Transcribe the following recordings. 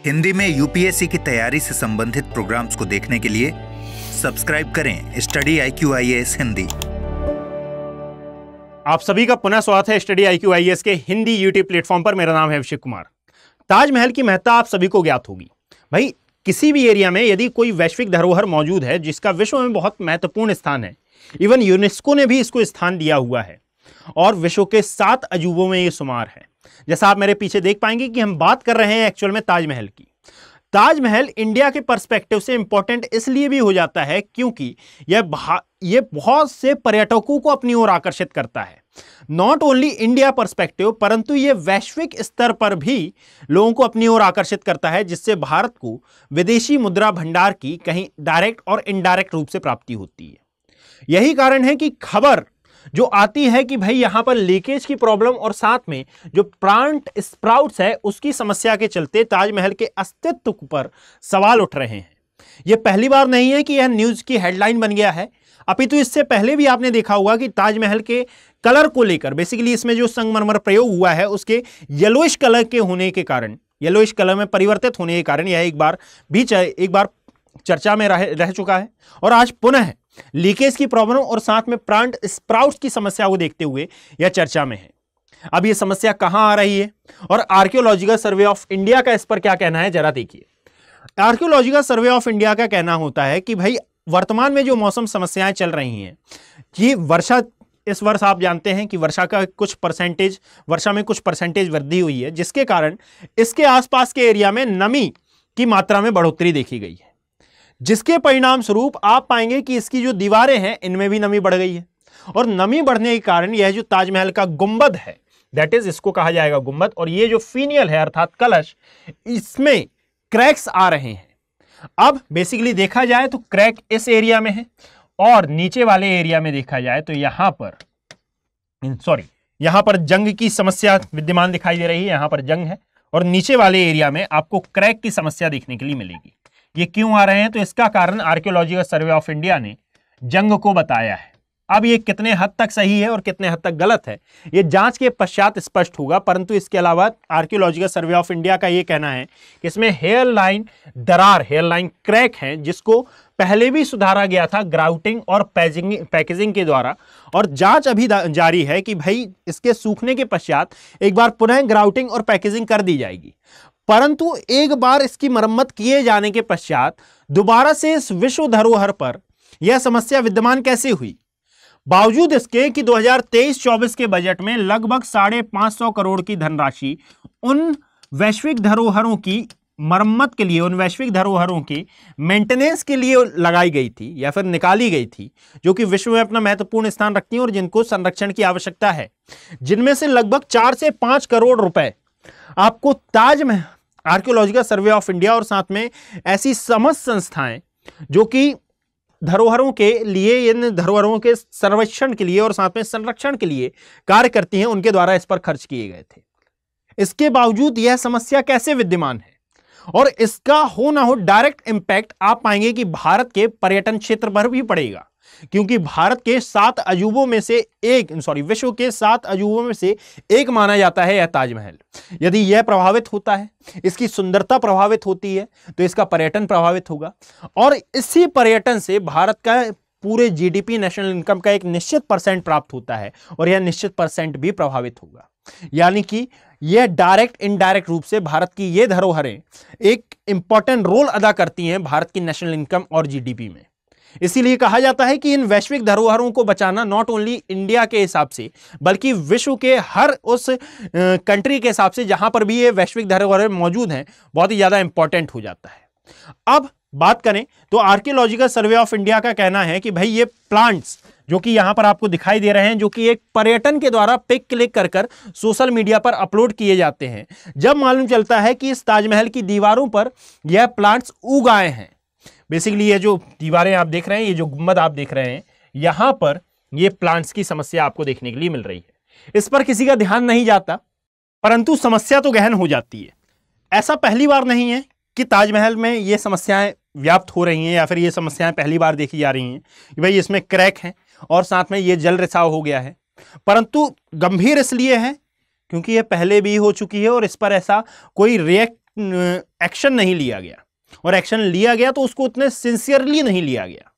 हिंदी में यूपीएससी की तैयारी से संबंधित प्रोग्राम्स को देखने के लिए सब्सक्राइब करें स्टडी IQ IAS हिंदी। आप सभी का पुनः स्वागत है स्टडी IQ IAS के हिंदी यूट्यूब प्लेटफॉर्म पर। मेरा नाम है अभिषेक कुमार। ताजमहल की महत्ता आप सभी को ज्ञात होगी। भाई, किसी भी एरिया में यदि कोई वैश्विक धरोहर मौजूद है जिसका विश्व में बहुत महत्वपूर्ण स्थान है, इवन यूनेस्को ने भी इसको स्थान दिया हुआ है और विश्व के 7 अजूबों में ये शुमार है। जैसा आप मेरे पीछे देख पाएंगे कि हम बात कर रहे हैं एक्चुअल में ताजमहल की। ताजमहल इंडिया के पर्सपेक्टिव से इंपॉर्टेंट इसलिए भी हो जाता है क्योंकि यह बहुत से पर्यटकों को अपनी ओर आकर्षित करता है। नॉट ओनली इंडिया पर्सपेक्टिव, परंतु यह वैश्विक स्तर पर भी लोगों को अपनी ओर आकर्षित करता है, जिससे भारत को विदेशी मुद्रा भंडार की कहीं डायरेक्ट और इनडायरेक्ट रूप से प्राप्ति होती है। यही कारण है कि खबर जो आती है कि भाई यहां पर लीकेज की प्रॉब्लम और साथ में जो प्लांट स्प्राउट्स है उसकी समस्या के चलते ताजमहल के अस्तित्व पर सवाल उठ रहे हैं। यह पहली बार नहीं है कि यह न्यूज की हेडलाइन बन गया है, अपितु इससे पहले भी आपने देखा होगा कि ताजमहल के कलर को लेकर, बेसिकली इसमें जो संगमरमर प्रयोग हुआ है उसके येलोइश कलर के होने के कारण, येलोइश कलर में परिवर्तित होने के कारण यह एक बार चर्चा में रह चुका है और आज पुनः लीकेज की प्रॉब्लम और साथ में प्लांट स्प्राउट्स की समस्या को देखते हुए यह चर्चा में है। अब यह समस्या कहां आ रही है और आर्कियोलॉजिकल सर्वे ऑफ इंडिया का इस पर क्या कहना है, जरा देखिए। आर्कियोलॉजिकल सर्वे ऑफ इंडिया का कहना होता है कि भाई वर्तमान में जो मौसम समस्याएं चल रही हैं कि वर्षा, इस वर्ष आप जानते हैं कि वर्षा में कुछ परसेंटेज वृद्धि हुई है, जिसके कारण इसके आसपास के एरिया में नमी की मात्रा में बढ़ोतरी देखी गई है, जिसके परिणाम स्वरूप आप पाएंगे कि इसकी जो दीवारें हैं इनमें भी नमी बढ़ गई है और नमी बढ़ने के कारण यह जो ताजमहल का गुंबद है, दैट इज इसको कहा जाएगा गुंबद, और ये जो फीनियल है अर्थात कलश, इसमें क्रैक्स आ रहे हैं। अब बेसिकली देखा जाए तो क्रैक इस एरिया में है और नीचे वाले एरिया में देखा जाए तो यहां पर जंग की समस्या विद्यमान दिखाई दे रही है। यहां पर जंग है और नीचे वाले एरिया में आपको क्रैक की समस्या देखने के लिए मिलेगी। ये क्यों आ रहे हैं? तो इसका कारण आर्कियोलॉजिकल सर्वे ऑफ इंडिया ने जंग को बताया है। अब ये कितने हद तक सही है और कितने हद तक गलत है, ये जांच के पश्चात स्पष्ट होगा, परंतु इसके अलावा आर्कियोलॉजिकल सर्वे ऑफ इंडिया का ये कहना है कि इसमें हेयरलाइन क्रैक है, जिसको पहले भी सुधारा गया था ग्राउटिंग और पैकेजिंग के द्वारा, और जांच अभी जारी है कि भाई इसके सूखने के पश्चात एक बार पुनः ग्राउटिंग और पैकेजिंग कर दी जाएगी। परंतु एक बार इसकी मरम्मत किए जाने के पश्चात दोबारा से इस विश्व धरोहर पर यह समस्या विद्यमान कैसे हुई? बावजूद इसके कि 2023-24 के बजट में लगभग 550 करोड़ की धनराशि उन वैश्विक धरोहरों की मरम्मत के लिए, उन वैश्विक धरोहरों के मेंटेनेंस के लिए लगाई गई थी या फिर निकाली गई थी, जो कि विश्व में अपना महत्वपूर्ण स्थान रखती हैं और जिनको संरक्षण की आवश्यकता है, जिनमें से लगभग 4 से 5 करोड़ रुपए आपको Taj Mahal, archaeological survey of India और साथ में ऐसी समस्त संस्थाएं जो कि धरोहरों के लिए, इन धरोहरों के सर्वेक्षण के लिए और साथ में संरक्षण के लिए कार्य करती हैं, उनके द्वारा इस पर खर्च किए गए थे। इसके बावजूद यह समस्या कैसे विद्यमान है और इसका हो ना हो डायरेक्ट इंपैक्ट आप पाएंगे कि भारत के पर्यटन क्षेत्र पर भी पड़ेगा, क्योंकि भारत के 7 अजूबों में से विश्व के 7 अजूबों में से एक माना जाता है यह ताजमहल। यदि यह प्रभावित होता है, इसकी सुंदरता प्रभावित होती है, तो इसका पर्यटन प्रभावित होगा और इसी पर्यटन से भारत का पूरे जीडीपी, नेशनल इनकम का एक निश्चित % प्राप्त होता है और यह निश्चित % भी प्रभावित होगा। यानी कि यह डायरेक्ट इनडायरेक्ट रूप से भारत की ये धरोहरें एक इंपॉर्टेंट रोल अदा करती हैं भारत की नेशनल इनकम और जीडीपी में। इसीलिए कहा जाता है कि इन वैश्विक धरोहरों को बचाना नॉट ओनली इंडिया के हिसाब से बल्कि विश्व के हर उस कंट्री के हिसाब से जहां पर भी ये वैश्विक धरोहरें मौजूद हैं, बहुत ही ज्यादा इंपॉर्टेंट हो जाता है। अब बात करें तो आर्कियोलॉजिकल सर्वे ऑफ इंडिया का कहना है कि भाई ये प्लांट्स जो कि यहां पर आपको दिखाई दे रहे हैं, जो कि एक पर्यटन के द्वारा पिक क्लिक कर सोशल मीडिया पर अपलोड किए जाते हैं, जब मालूम चलता है कि इस ताजमहल की दीवारों पर यह प्लांट्स उग आए हैं। बेसिकली ये जो दीवारें आप देख रहे हैं, ये जो गुंबद आप देख रहे हैं, यहां पर ये प्लांट्स की समस्या आपको देखने के लिए मिल रही है। इस पर किसी का ध्यान नहीं जाता, परंतु समस्या तो गहन हो जाती है। ऐसा पहली बार नहीं है कि ताजमहल में ये समस्याएं व्याप्त हो रही हैं या फिर ये समस्याएं पहली बार देखी जा रही हैं कि भाई इसमें क्रैक है और साथ में ये जल रिसाव हो गया है, परंतु गंभीर इसलिए है क्योंकि ये पहले भी हो चुकी है और इस पर ऐसा कोई रिएक्ट एक्शन नहीं लिया गया, और एक्शन लिया गया तो उसको उतने सिंसियरली नहीं लिया गया।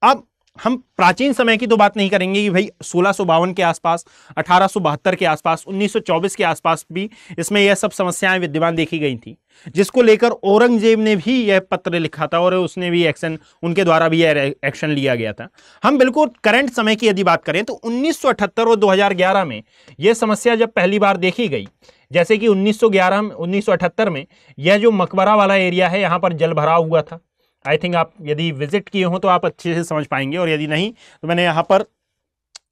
अब हम प्राचीन समय की तो बात नहीं करेंगे कि भाई 1652 के आसपास, 1872 के आसपास, 1924 के आसपास भी इसमें यह सब समस्याएं विद्यमान देखी गई थी, जिसको लेकर औरंगजेब ने भी यह पत्र लिखा था और उसने भी एक्शन, उनके द्वारा भी यह एक्शन लिया गया था। हम बिल्कुल करंट समय की यदि बात करें तो 1978 और 2011 में यह समस्या जब पहली बार देखी गई, जैसे कि 1978 में यह जो मकबरा वाला एरिया है, यहां पर जल भराव हुआ था। आई थिंक आप यदि विजिट किए हो तो आप अच्छे से समझ पाएंगे, और यदि नहीं तो मैंने यहाँ पर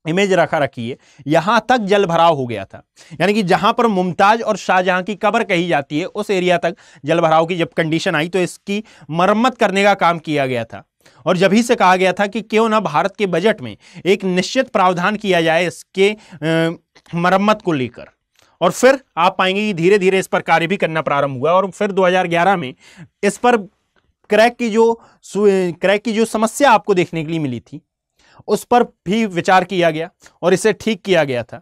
इमेज रखी है, यहां तक जल भराव हो गया था। यानी कि जहां पर मुमताज और शाहजहां की कब्र कही जाती है, उस एरिया तक जल भराव की जब कंडीशन आई तो इसकी मरम्मत करने का काम किया गया था। और जब ही से कहा गया था कि क्यों ना भारत के बजट में एक निश्चित प्रावधान किया जाए इसके मरम्मत को लेकर। और फिर आप पाएंगे कि धीरे धीरे इस पर कार्य भी करना प्रारंभ हुआ, और फिर 2011 में इस पर क्रैक की जो समस्या आपको देखने के लिए मिली थी, उस पर भी विचार किया गया और इसे ठीक किया गया था,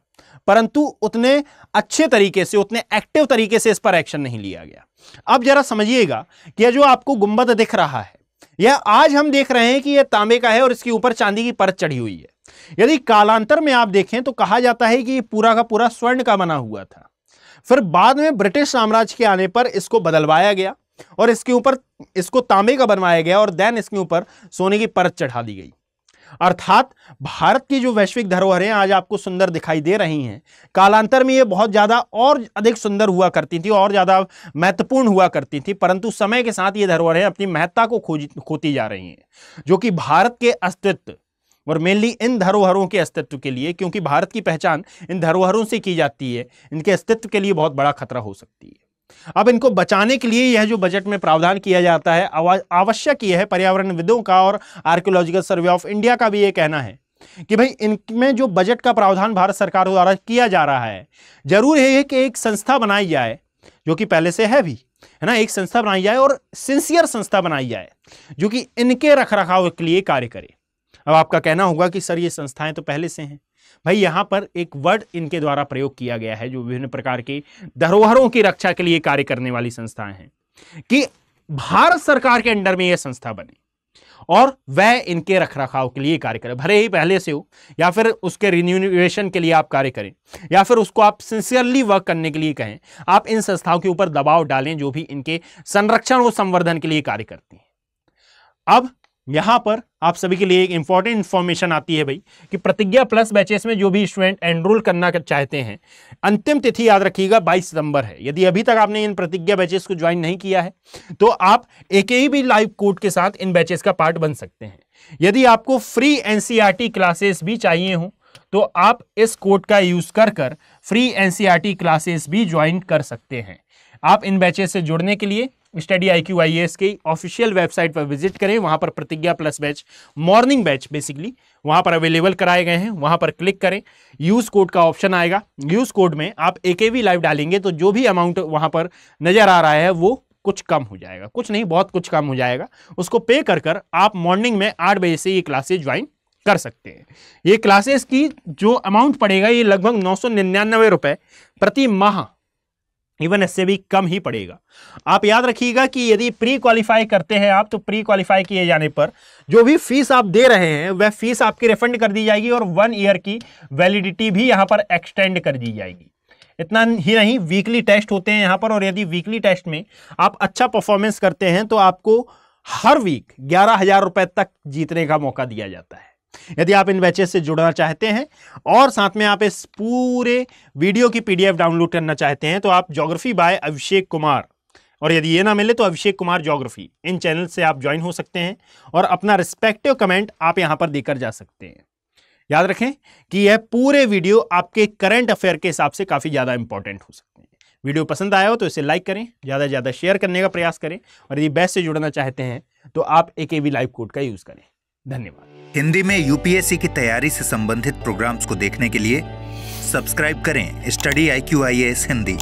परंतु उतने अच्छे तरीके से, उतने एक्टिव तरीके से इस पर एक्शन नहीं लिया गया। अब जरा समझिएगा कि यह जो आपको गुंबद दिख रहा है, यह आज हम देख रहे हैं कि यह तांबे का है और इसके ऊपर चांदी की परत चढ़ी हुई है। यदि कालांतर में आप देखें तो कहा जाता है कि यह पूरा का पूरा स्वर्ण का बना हुआ था। फिर बाद में ब्रिटिश साम्राज्य के आने पर इसको बदलवाया गया और इसके ऊपर इसको तांबे का बनवाया गया, और देन इसके ऊपर सोने की परत चढ़ा दी गई। अर्थात भारत की जो वैश्विक धरोहरें आज आपको सुंदर दिखाई दे रही हैं, कालांतर में ये बहुत ज्यादा और अधिक सुंदर हुआ करती थी और ज्यादा महत्वपूर्ण हुआ करती थी, परंतु समय के साथ ये धरोहरें अपनी महत्ता को खोती जा रही हैं, जो कि भारत के अस्तित्व और मेनली इन धरोहरों के अस्तित्व के लिए, क्योंकि भारत की पहचान इन धरोहरों से की जाती है, इनके अस्तित्व के लिए बहुत बड़ा खतरा हो सकती है। अब इनको बचाने के लिए यह जो बजट में प्रावधान किया जाता है, आवश्यक यह है, पर्यावरणविदों का और आर्कियोलॉजिकल सर्वे ऑफ इंडिया का भी यह कहना है कि भाई इनमें जो बजट का प्रावधान भारत सरकार द्वारा किया जा रहा है, जरूर है कि एक संस्था बनाई जाए, जो कि पहले से है भी, है ना, एक संस्था बनाई जाए और सिंसियर संस्था बनाई जाए जो कि इनके रखरखाव के लिए कार्य करे। अब आपका कहना होगा कि सर ये संस्थाएं तो पहले से हैं। भाई यहां पर एक वर्ड इनके द्वारा प्रयोग किया गया है जो विभिन्न प्रकार के धरोहरों की रक्षा के लिए कार्य करने वाली संस्थाएं हैं, कि भारत सरकार के अंडर में यह संस्था बने और वह इनके रखरखाव के लिए कार्य करे, भले ही पहले से हो या फिर उसके रिन्यूएशन के लिए आप कार्य करें या फिर उसको आप सिंसियरली वर्क करने के लिए कहें। आप इन संस्थाओं के ऊपर दबाव डालें जो भी इनके संरक्षण और संवर्धन के लिए कार्य करती हैं। अब यहां पर आप सभी के लिए एक इंपॉर्टेंट इंफॉर्मेशन आती है भाई कि प्रतिज्ञा प्लस बैचेस में जो भी स्टूडेंट एनरोल करना चाहते हैं, अंतिम तिथि याद रखिएगा 22 सितंबर है। यदि अभी तक आपने इन प्रतिज्ञा बैचेस को ज्वाइन नहीं किया है तो आप AKEB लाइव कोड के साथ इन बैचेस का पार्ट बन सकते हैं। यदि आपको फ्री NCERT क्लासेस भी चाहिए हो तो आप इस कोड का यूज कर फ्री NCERT क्लासेस भी ज्वाइन कर सकते हैं। आप इन बैचेस से जुड़ने के लिए स्टडी IQ IAS की ऑफिशियल वेबसाइट पर विजिट करें। वहां पर प्रतिज्ञा plus batch, morning batch basically वहां पर अवेलेबल कराए गए हैं, वहां पर क्लिक करें, यूज कोड का ऑप्शन आएगा। यूज कोड में आप AKB लाइव डालेंगे तो जो भी अमाउंट वहां पर नजर आ रहा है वो कुछ कम हो जाएगा, कुछ नहीं बहुत कुछ कम हो जाएगा। उसको पे कर आप मॉर्निंग में 8 बजे से ये क्लासेज ज्वाइन कर सकते हैं। ये क्लासेस की जो अमाउंट पड़ेगा ये लगभग 999 रुपए प्रति माह, इवन इससे भी कम ही पड़ेगा। आप याद रखिएगा कि यदि प्री क्वालिफाई करते हैं आप तो प्री क्वालिफाई किए जाने पर जो भी फीस आप दे रहे हैं वह फीस आपकी रिफंड कर दी जाएगी और 1 ईयर की वैलिडिटी भी यहां पर एक्सटेंड कर दी जाएगी। इतना ही नहीं, वीकली टेस्ट होते हैं यहां पर, और यदि वीकली टेस्ट में आप अच्छा परफॉर्मेंस करते हैं तो आपको हर वीक 11,000 रुपए तक जीतने का मौका दिया जाता है। यदि आप इन बैचेस से जुड़ना चाहते हैं और साथ में आप इस पूरे वीडियो की PDF डाउनलोड करना चाहते हैं तो आप ज्योग्राफी बाय अभिषेक कुमार, और यदि ये ना मिले तो अभिषेक कुमार ज्योग्राफी, इन चैनल से आप ज्वाइन हो सकते हैं और अपना रिस्पेक्टिव कमेंट आप यहां पर देकर जा सकते हैं। याद रखें कि यह पूरे वीडियो आपके करंट अफेयर के हिसाब से काफी ज्यादा इंपॉर्टेंट हो सकते हैं। वीडियो पसंद आया हो तो इसे लाइक करें, ज्यादा से ज्यादा शेयर करने का प्रयास करें, और यदि बैच से जुड़ना चाहते हैं तो आप AKB लाइव कोड का यूज करें। धन्यवाद। हिंदी में UPSC की तैयारी से संबंधित प्रोग्राम्स को देखने के लिए सब्सक्राइब करें स्टडी IQ IAS हिंदी।